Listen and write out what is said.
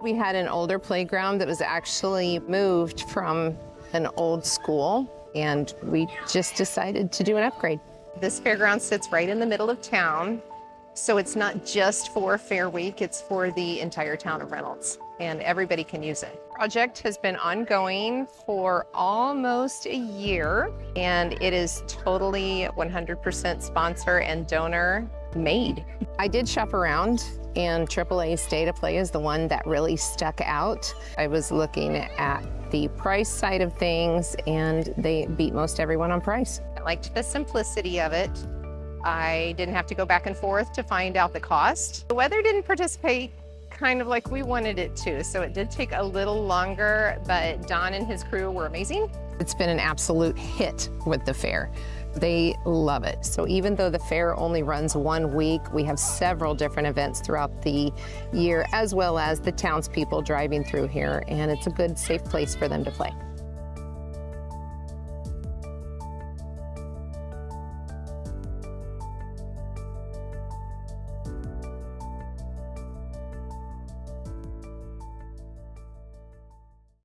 We had an older playground that was actually moved from an old school, and we just decided to do an upgrade. This fairground sits right in the middle of town, so it's not just for Fair Week, it's for the entire town of Reynolds, and everybody can use it. The project has been ongoing for almost a year, and it is totally 100% sponsor and donor made. I did shop around, and AAA Stay to Play is the one that really stuck out. I was looking at the price side of things, and they beat most everyone on price. I liked the simplicity of it. I didn't have to go back and forth to find out the cost. The weather didn't participate kind of like we wanted it to, so it did take a little longer, but Don and his crew were amazing. It's been an absolute hit with the fair. They love it. So even though the fair only runs 1 week, we have several different events throughout the year, as well as the townspeople driving through here, and it's a good, safe place for them to play.